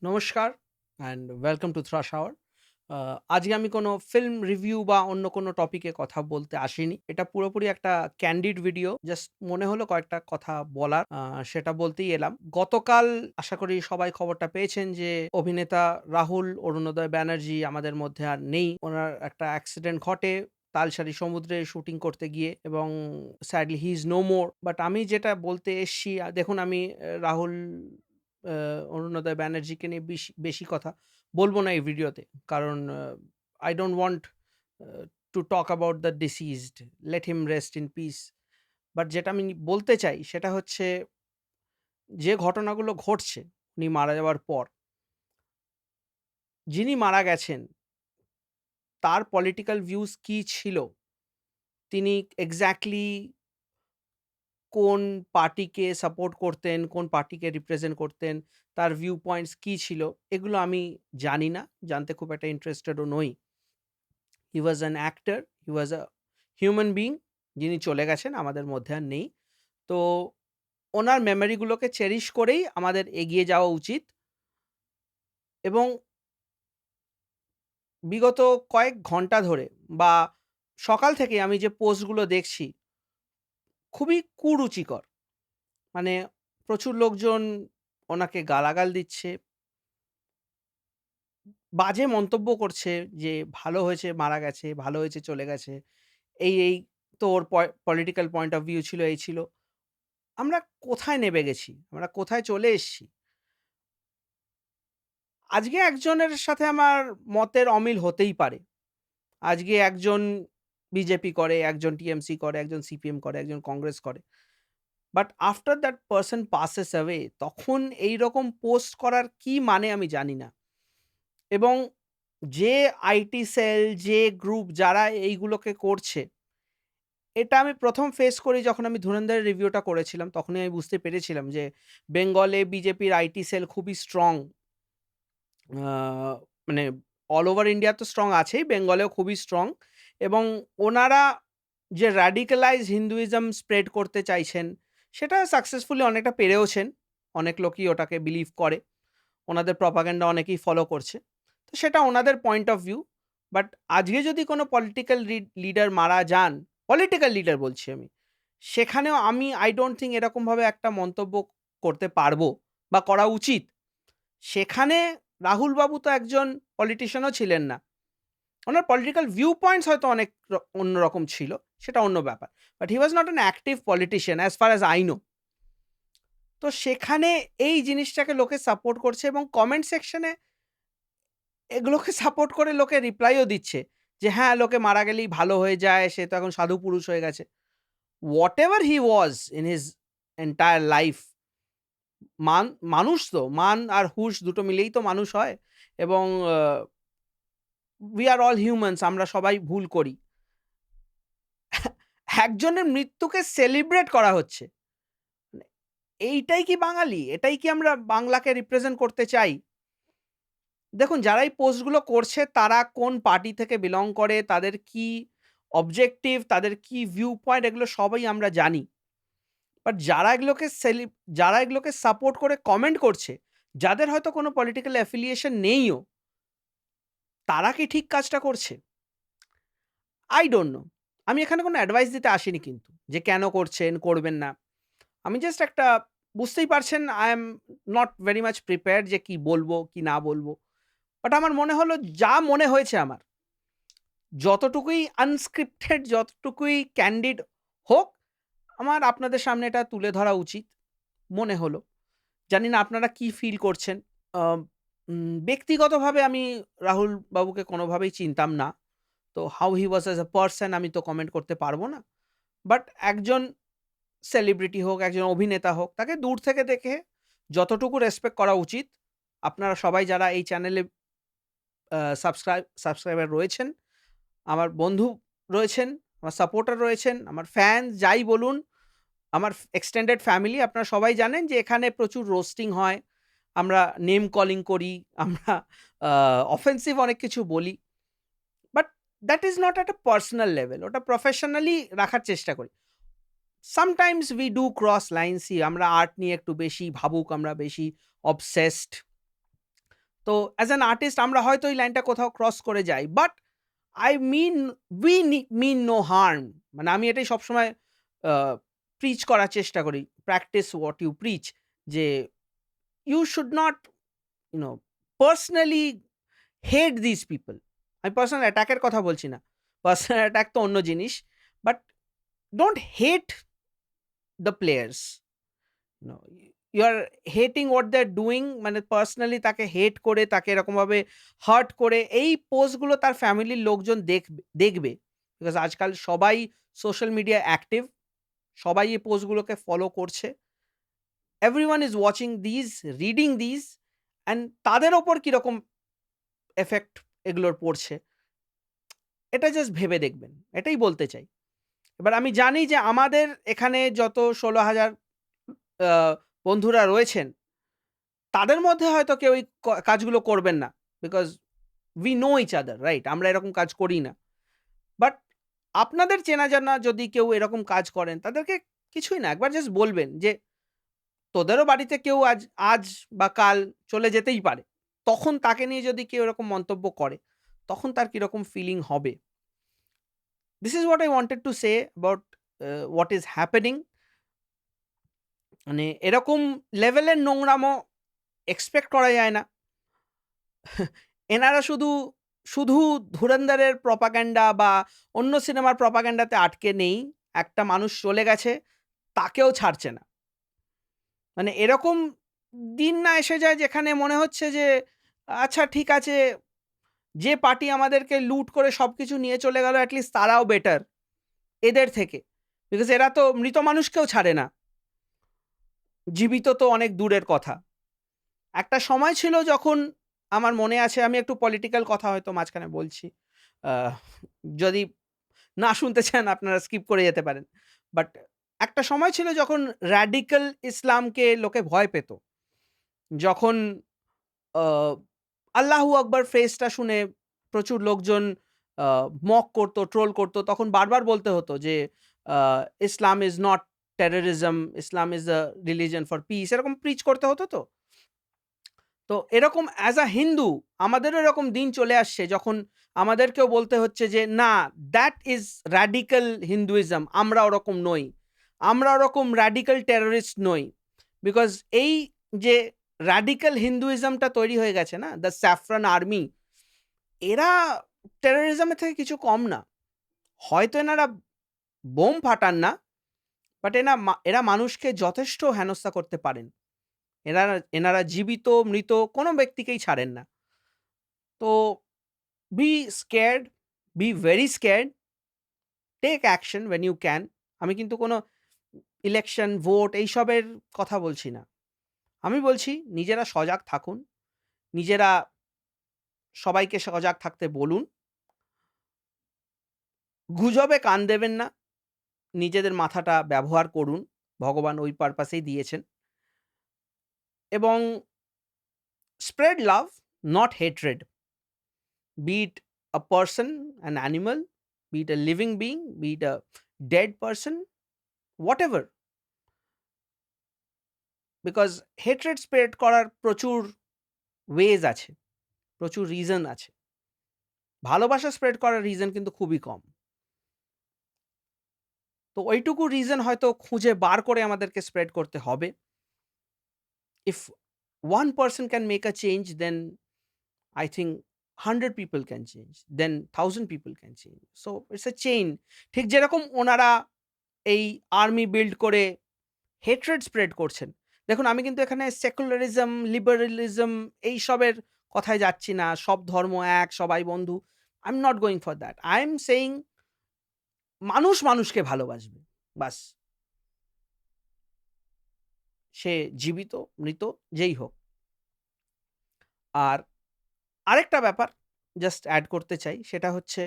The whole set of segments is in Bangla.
নমস্কার and welcome to thrash hour. আজকে আমি কোনো ফিল্ম রিভিউ বা অন্য কোনো টপিকে কথা বলতে আসিনি। এটা পুরোপুরি একটা ক্যান্ডিড ভিডিও। জাস্ট মনে হলো কয়েকটা কথা বলার, সেটা বলতেই এলাম। গতকাল আশা করি সবাই খবরটা পেয়েছেন যে অভিনেতা রাহুল অরুণোদয় ব্যানার্জি আমাদের মধ্যে আর নেই। ওনার একটা অ্যাক্সিডেন্ট ঘটে তালসারি সমুদ্রে শুটিং করতে গিয়ে এবং sadly he is no more. But আমি যেটা বলতে এসছি দেখুন আমি রাহুল আ অরুণোদয় ব্যানার্জিকে নিয়ে বেশি বেশি কথা বলব না এই ভিডিওতে। কারণ I don't want to talk about the deceased. Let him rest in peace. But যেটা আমি বলতে চাই সেটা হচ্ছে যে ঘটনাগুলো ঘটছে উনি মারা যাওয়ার পর, যিনি মারা গেছেন তার পলিটিক্যাল ভিউজ কি ছিল? তিনি এক্সাক্টলি কোন পার্টিকে সাপোর্ট করতেন, কোন পার্টিকে রিপ্রেজেন্ট করতেন, তার ভিউ পয়েন্টস কি ছিল? এগুলো আমি জানি না। জানতে খুব একটা ইন্টারেস্টেডও নই। He was an actor, he was a human being যিনি চলে গেছেন, আমাদের মধ্যে আর নেই। তো ওনার মেমোরি গুলোকে চেরিশ করেই আমাদের এগিয়ে যাওয়া উচিত এবং বিগত কয়েক ঘন্টা ধরে বা সকাল থেকে আমি যে পোস্টগুলো দেখছি খুবই কুরুচিকর। মানে প্রচুর লোকজন ওনাকে গালাগাল দিচ্ছে, বাজে মন্তব্য করছে যে, "ভালো হয়েছে মারা গেছে, ভালো হয়েছে চলে গেছে।" এই তো ওর পলিটিক্যাল পয়েন্ট অফ ভিউ ছিল, এই ছিল। আমরা কোথায় নেবে গেছি? আমরা কোথায় চলে এসছি? আজকে একজনের সাথে আমার মতের অমিল হতেই পারে। আজকে একজন বিজেপি করে, একজন টিএমসি করে, একজন সিপিএম করে, একজন কংগ্রেস করে। But after that person passes away তখন এইরকম পোস্ট করার কি মানে আমি জানি না। এবং যে আইটি সেল, যে গ্রুপ যারা এইগুলোকে করছে, এটা আমি ১ম ফেস করি যখন আমি 'ধুরন্ধরের' রিভিউটা করেছিলাম। তখনই আমি বুঝতে পেরেছিলাম যে বেঙ্গলে বিজেপির আইটি সেল খুবই স্ট্রং। আ মানে অল ওভার ইন্ডিয়া তো স্ট্রং আছেই, বেঙ্গলেও খুবই স্ট্রং এবং ওনারা যে radicalized হিন্দুইজম স্প্রেড করতে চাইছেন, সেটা সাকসেসফুলি অনেকটা পেরেওছেন। অনেক লোকই ওটাকে বিলিভ করে। ওনাদের প্রপাগান্ডা অনেকেই ফলো করছে। তো সেটা ওনাদের পয়েন্ট অফ ভিউ। বাট আজকে যদি কোনো পলিটিক্যাল লিডার মারা যান, পলিটিক্যাল লিডার বলছি আমি, সেখানেও আমি আই ডোন্ট থিংক এরকমভাবে একটা মন্তব্য করতে পারবো বা করা উচিত। সেখানে রাহুল বাবু তো একজন পলিটিশিয়ান ও ছিলেন না। উনার পলিটিক্যাল ভিউ পয়েন্টস হয়তো অনেক অন্যরকম ছিল, সেটা অন্য ব্যাপার। But he was not an active politician as far as I know. তো সেখানে এই জিনিসটাকে লোকে সাপোর্ট করছে এবং কমেন্ট সেকশনে এগুলোকে সাপোর্ট করে লোকে রিপ্লাইও দিচ্ছে যে, "হ্যাঁ, লোকে মারা গেলেই ভালো হয়ে যায়। সে তো এখন সাধু পুরুষ হয়ে গেছে।" Whatever he was in his entire life, মান মানুষ তো মান আর হুঁশ দুটো মিলেই তো মানুষ হয় এবং আ উই আর অল হিউম্যানস, আমরা সবাই ভুল করি। একজনের মৃত্যুকে সেলিব্রেট করা হচ্ছে। মানে এইটাই কি বাঙালি? এটাই কি আমরা বাংলাকে রিপ্রেজেন্ট করতে চাই? দেখুন যারা এই পোস্টগুলো করছে তারা কোন পার্টি থেকে বিলং করে, তাদের কি অবজেক্টিভ, তাদের কি ভিউ পয়েন্ট এগুলো সবই আমরা জানি। বাট যারা এগুলোকে সাপোর্ট করে কমেন্ট করছে, যাদের হয়তো কোনো পলিটিক্যাল অ্যাফিলিয়েশন নেইও, তারা কি ঠিক কাজটা করছে? I don't know. আমি এখানে কোনো অ্যাডভাইস দিতে আসিনি কিন্তু। যে কেন করছেন, করবেন না। আমি জাস্ট একটা বুঝতেই পারছেন I am not very much prepared যে কি বলবো, কি না বলবো। বাট আমার মনে হলো যা মনে হয়েছে আমার, যতটুকুই আনস্ক্রিপ্টেড, যতটুকুই ক্যান্ডিড হোক, আমার আপনাদের সামনে এটা তুলে ধরা উচিত মনে হলো। জানি না আপনারা কি ফিল করছেন? আম ব্যক্তিগতভাবে আমি রাহুল বাবুকে কোনোভাবেই চিনতাম না। তো how he was as a person আমি তো কমেন্ট করতে পারব না। বাট একজন সেলিব্রিটি হোক, একজন অভিনেতা হোক, তাকে দূর থেকে দেখে যতটুকু রেসপেক্ট করা উচিত, আপনারা সবাই যারা এই চ্যানেলে সাবস্ক্রাইবার রয়েছেন, আমার বন্ধু রয়েছেন, আমার সাপোর্টার রয়েছেন, আমার ফ্যান যাই বলুন, আমার এক্সটেন্ডেড ফ্যামিলি আপনারা সবাই জানেন যে এখানে প্রচুর রোস্টিং হয়। আমরা নেম কলিং করি, আমরা আ অফেন্সিভ অনেক কিছু বলি। But that is not at a personal level. ওটা প্রফেশনালি রাখার চেষ্টা করি। Sometimes we do cross lines, আমরা আর্ট নিয়ে একটু বেশি ভাবুক, আমরা বেশি অবসেসড। তো অ্যাজ অ্যান আর্টিস্ট আমরা হয়তো এই লাইনটা কোথাও ক্রস করে যাই, but I mean mean no harm. মানে আমি এটাই সবসময় প্রিচ করার চেষ্টা করি, প্র্যাকটিস হোয়াট ইউ প্রিচ, যে you should not you know personally hate this people. আমি পার্সোনাল অ্যাটাকের কথা বলছি না, পার্সোনাল অ্যাটাক তো অন্য জিনিস, but don't hate the players. You are hating what they are doing, মানে পার্সোনালি তাকে হেট করে, তাকে এরকমভাবে হার্ট করে এই পোস্টগুলো তার ফ্যামিলির লোকজন দেখবে, বিকজ আজকাল সবাই সোশ্যাল মিডিয়া অ্যাক্টিভ, সবাই এই পোস্টগুলোকে ফলো করছে, everyone is watching these, reading these, and তাদের ওপর কীরকম এফেক্ট এগুলোর পড়ছে এটা জাস্ট ভেবে দেখবেন, এটাই বলতে চাই। এবার আমি জানি যে আমাদের এখানে যত 16,000 বন্ধুরা রয়েছেন, তাদের মধ্যে হয়তো কেউ এই কাজগুলো করবেন না, because we know each other, right? আমরা এরকম কাজ করি না। বাট আপনাদের চেনা জানা যদি কেউ এরকম কাজ করেন, তাদেরকে কিছুই না, একবার জাস্ট বলবেন যে তোদেরও বাড়িতে কেউ আজ আজ বা কাল চলে যেতেই পারে। তখন তাকে নিয়ে যদি কেউ এরকম মন্তব্য করে, তখন তার কিরকম ফিলিং হবে। This is what I wanted to say about what is happening. মানে এরকম লেভেলের নোংরামো এক্সপেক্ট করা যায় না। এনারা শুধু শুধু ধুরন্ধরের প্রপাগ্যান্ডা বা অন্য সিনেমার প্রপাগ্যান্ডাতে আটকে নেই, একটা মানুষ চলে গেছে, তাকেও ছাড়ছে না। মানে এরকম দিন না এসে যায় যেখানে মনে হচ্ছে যে আচ্ছা ঠিক আছে, যে পার্টি আমাদেরকে লুট করে সব কিছু নিয়ে চলে গেল, অ্যাটলিস্ট তারাও বেটার এদের থেকে, বিকজ এরা তো মৃত মানুষকেও ছাড়ে না, জীবিত তো অনেক দূরের কথা। একটা সময় ছিল যখন, আমার মনে আছে, আমি একটু পলিটিক্যাল কথা হয়তো মাঝখানে বলছি, আহ, যদি না শুনতে চান আপনারা স্কিপ করে যেতে পারেন, বাট একটা সময় ছিল যখন র্যাডিক্যাল ইসলামকে লোকে ভয় পেত, যখন আহ, আল্লাহু আকবর ফ্রেজটা শুনে প্রচুর লোকজন মক করতো, ট্রোল করতো, তখন বারবার বলতে হতো যে Islam is not terrorism, Islam is the religion for peace, এরকম প্রিচ করতে হতো। তো তো এরকম অ্যাজ আ হিন্দু আমাদেরও এরকম দিন চলে আসছে যখন আমাদেরকেও বলতে হচ্ছে যে না, দ্যাট ইজ র্যাডিক্যাল হিন্দুইজম, আমরা ওরকম নই, আমরা ওরকম র্যাডিক্যাল টেররিস্ট নই। বিকজ এই যে র্যাডিক্যাল হিন্দুইজমটা তৈরি হয়ে গেছে না, দ্য স্যাফরান আর্মি, এরা টেররিজমের থেকে কিছু কম না। হয়তো এনারা বোম ফাটান না, বাট এরা মানুষকে যথেষ্ট হেনস্থা করতে পারেন। এনারা জীবিত মৃত কোনো ব্যক্তিকেই ছাড়েন না। তো be scared, be very scared, take action when you can. আমি কিন্তু কোনো ইলেকশন, ভোট এইসবের কথা বলছি না। আমি বলছি নিজেরা সজাগ থাকুন, নিজেরা সবাইকে সজাগ থাকতে বলুন, গুজবে কান দেবেন না, নিজেদের মাথাটা ব্যবহার করুন, ভগবান ওই পারপাসেই দিয়েছেন, এবং spread love, not hatred, be it a person, an animal, be it a living being, be it a dead person, whatever. Because hatred spread করার প্রচুর ওয়েজ আছে, প্রচুর রিজন আছে। ভালোবাসা স্প্রেড করার রিজন কিন্তু খুবই কম। তো ওইটুকু রিজন হয়তো খুঁজে বার করে আমাদেরকে স্প্রেড করতে হবে। If one person can make a change, then I think 100 people can change, then 1,000 people can change. So it's a chain. ঠিক যেরকম ওনারা এই আর্মি বিল্ড করে হেট্রেড স্প্রেড করছেন। দেখুন, আমি কিন্তু এখানে সেকুলারিজম, লিবারালিজম এইসবের কথায় যাচ্ছি না, সব ধর্ম এক, সবাই বন্ধু। I am not going for that. I am saying মানুষ মানুষকে ভালোবাসবে, বাস। সে জীবিত, মৃত, যেই হোক। আর আরেকটা ব্যাপার জাস্ট অ্যাড করতে চাই, সেটা হচ্ছে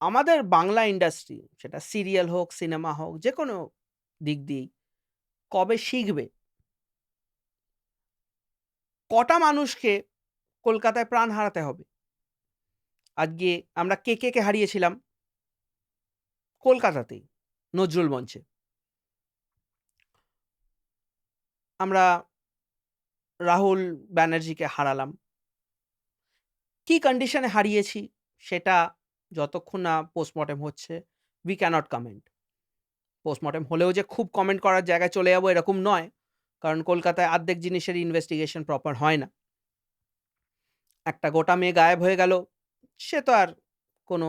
আমাদের বাংলা ইন্ডাস্ট্রি, সেটা সিরিয়াল হোক, সিনেমা হোক, যে কোনো দিক দিয়েই, কবে শিখবে? কটা মানুষকে কলকাতায় প্রাণ হারাতে হবে? আজকে আমরা কে হারিয়েছিলাম কলকাতাতেই, নজরুল মঞ্চে। আমরা রাহুল ব্যানার্জিকে হারালাম। কি কন্ডিশনে হারিয়েছি সেটা যতক্ষণ না পোস্টমর্টেম হচ্ছে উই ক্যানট কমেন্ট। পোস্টমর্টেম হলেও যে খুব কমেন্ট করার জায়গায় চলে যাবো এরকম নয়। কারণ কলকাতায় অর্ধেক জিনিসের ইনভেস্টিগেশন প্রপার হয় না। একটা গোটা মেয়ে গায়েব হয়ে গেল, সে তো আর কোনো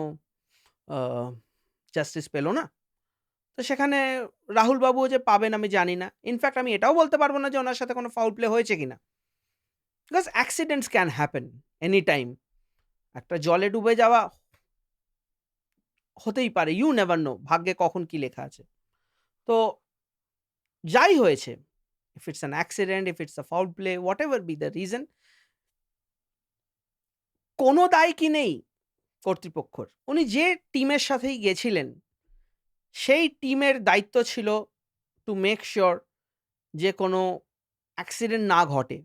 আ জাস্টিস পেল না। তো সেখানে রাহুল বাবুও যে পাবেন আমি জানি না। ইনফ্যাক্ট আমি এটাও বলতে পারব না যে ওনার সাথে কোনো ফাউল প্লে হয়েছে কিনা। Because accidents can happen any time. একটা জলে ডুবে যাওয়া হতেই পারে। ইউ নেভার নো ভাগ্যে কখন কি লেখা আছে। তো যাই হয়েছে, if it's an accident, if it's a foul play, whatever be the reason, কোনো দায় কি নেই কর্তৃপক্ষর। উনি যে টিমের সাথেই গেছিলেন, সেই টিমের দায়িত্ব ছিল টু মেক সিওর যে কোনো অ্যাক্সিডেন্ট না ঘটে।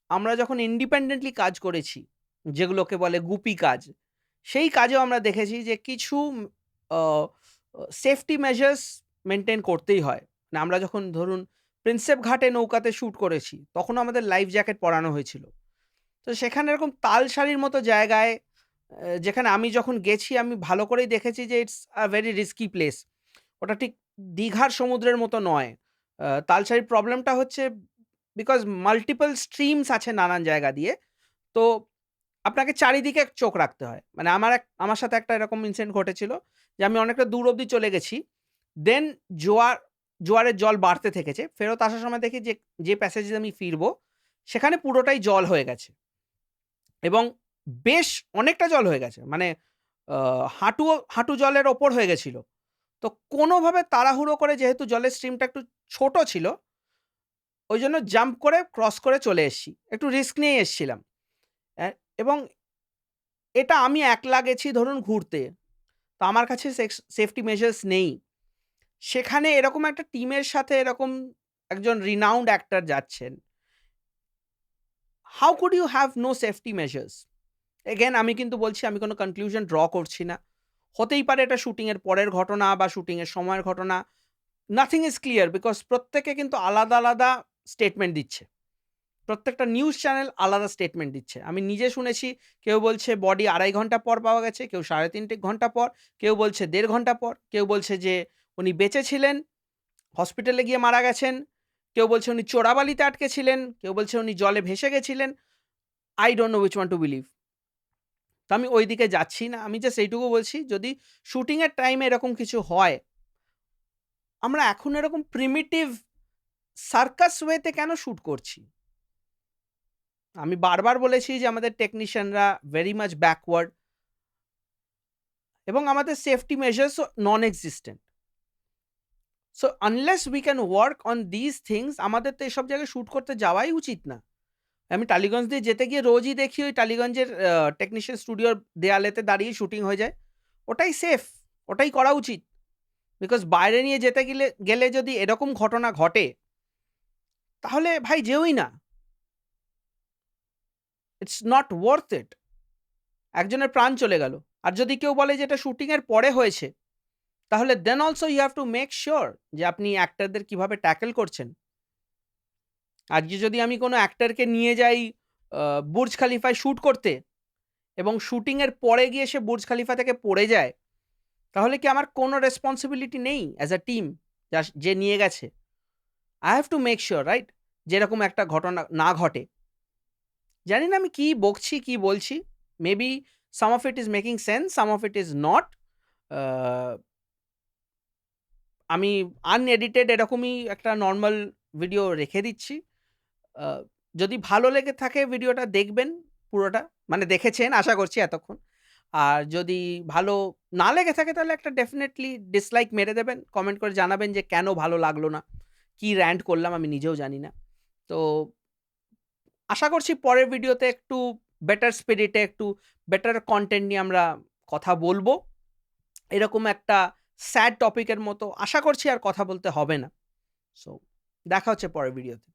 আমরা যখন ইন্ডিপেন্ডেন্টলি কাজ করেছি, যেগুলোকে বলে গুপি কাজ, সেই কাজেও আমরা দেখেছি যে কিছু আ সেফটি মেজার্স মেইনটেইন করতেই হয়। মানে আমরা যখন ধরুন প্রিন্সেপ ঘাটে নৌকাতে শুট করেছি, তখনও আমাদের লাইফ জ্যাকেট পরানো হয়েছিল। তো সেখানে এরকম তালসারির মতো জায়গায় যেখানে আমি যখন গেছি আমি ভালো করেই দেখেছি যে it's a very risky place. ওটা ঠিক দীঘার সমুদ্রের মতো নয়। তালসারির প্রবলেমটা হচ্ছে বিকজ মাল্টিপল স্ট্রিমস আছে নানান জায়গা দিয়ে। তো আপনাকে চারিদিকে চোখ রাখতে হয়। মানে আমার সাথে একটা এরকম ইনসিডেন্ট ঘটেছিল যে আমি অনেকটা দূর অব্দি চলে গেছি। দেন জোয়ারের জল বাড়তে থেকেছে। ফেরত আসার সময় দেখি যে প্যাসেজে আমি ফিরবো, সেখানে পুরোটাই জল হয়ে গেছে। এবং বেশ অনেকটা জল হয়ে গেছে। মানে আ হাঁটু জলের ওপর হয়ে গেছিল। তো কোনোভাবে তাড়াহুড়ো করে যেহেতু জলের স্ট্রিমটা একটু ছোট ছিল, ওইজন্য জাম্প করে ক্রস করে চলে এসছি। একটু রিস্ক নিয়েই এসছিলাম। অ্যা এবং এটা আমি একলা গেছি ধরুন ঘুরতে। তো আমার কাছে সেফটি মেজার্স নেই। সেখানে এরকম একটা টিমের সাথে এরকম একজন রিনাউন্ড অ্যাক্টর যাচ্ছেন। How could you have no safety measures? Again আমি কিন্তু বলছি আমি কোনো কনক্লুশন ড্র করছি না। হতেই পারে এটা শুটিং এর পরের ঘটনা বা শুটিং এর সময়ের ঘটনা। নাথিং ইজ ক্লিয়ার বিকজ প্রত্যেকে কিন্তু আলাদা, আলাদা স্টেটমেন্ট দিচ্ছে। প্রত্যেকটা নিউজ চ্যানেল আলাদা স্টেটমেন্ট দিচ্ছে। আমি নিজে শুনেছি কেউ বলছে বডি ২.৫ ঘন্টা পর পাওয়া গেছে, কেউ ৩.৫ ঘন্টা পর, কেউ বলছে ১.৫ ঘন্টা পর, কেউ বলছে যে উনি বেঁচে ছিলেন, হসপিটালে গিয়ে মারা গেছেন, কেউ বলছে উনি চোরাবালিতে আটকে ছিলেন, কেউ বলছে উনি জলে ভেসে গেছিলেন। I don't know which one to believe. তো আমি ওইদিকে যাচ্ছি না। আমি জাস্ট এইটুকু বলছি যদি শুটিং এর টাইমে এরকম কিছু হয়, আমরা এখন এরকম প্রিমিটিভ সার্কাস ওয়েতে কেন শুট করছি? আমি বারবার বলেছি যে আমাদের টেকনিশিয়ানরা ভেরি মাচ ব্যাকওয়ার্ড এবং আমাদের সেফটি মেজার্সও non existent. So unless we can work on this things আমাদের তো এসব জায়গায় শুট করতে যাওয়াই উচিত না। আমি টালিগঞ্জ দিয়ে যেতে গিয়ে রোজই দেখি ওই টালিগঞ্জের টেকনিশিয়ান স্টুডিওর দেয়ালেতে দাঁড়িয়ে শুটিং হয়ে যায়। ওটাই সেফ, ওটাই করা উচিত। বিকজ বাইরে নিয়ে যেতে গেলে যদি এরকম ঘটনা ঘটে, তাহলে ভাই যেওই না। It's not worth it. একজনের প্রাণ চলে গেল। আর যদি কেউ বলে যে এটা শুটিং এর পরে হয়েছে, তাহলে then also you have to make sure যে আপনি অ্যাক্টরদের কিভাবে ট্যাকেল করছেন। আজকে যদি আমি কোনো অ্যাক্টরকে নিয়ে যাই বুর্জ খালিফায় শুট করতে এবং শুটিং এর পরে গিয়ে সে বুর্জ খালিফা থেকে পড়ে যায়, তাহলে কি আমার কোনো রেসপন্সিবিলিটি নেই অ্যাজ আ টিম যে নিয়ে গেছে? I have to make sure right? যেরকম একটা ঘটনা না ঘটে। জানি না আমি কি বকছি, কি বলছি। Maybe some of it is making sense, some of it is not. Uh আমি আনএডিটেড এরকমই একটা নরমাল ভিডিও রেখে দিচ্ছি। আ যদি ভালো লেগে থাকে ভিডিওটা দেখবেন পুরোটা। মানে দেখেছেন আশা করছি এতক্ষণ। আর যদি ভালো না লেগে থাকে তাহলে একটা ডেফিনিটলি ডিসলাইক মেরে দেবেন। কমেন্ট করে জানাবেন যে কেন ভালো লাগলো না। কি র‍্যান্ট করলাম আমি নিজেও জানি না। তো আশা করছি পরের ভিডিওতে একটু বেটার স্পিরিটে একটু বেটার কনটেন্ট নিয়ে আমরা কথা বলবো। এরকম একটা স্যাড টপিকের মতো আশা করছি আর কথা বলতে হবে না। সো দেখা হচ্ছে পরের ভিডিওতে।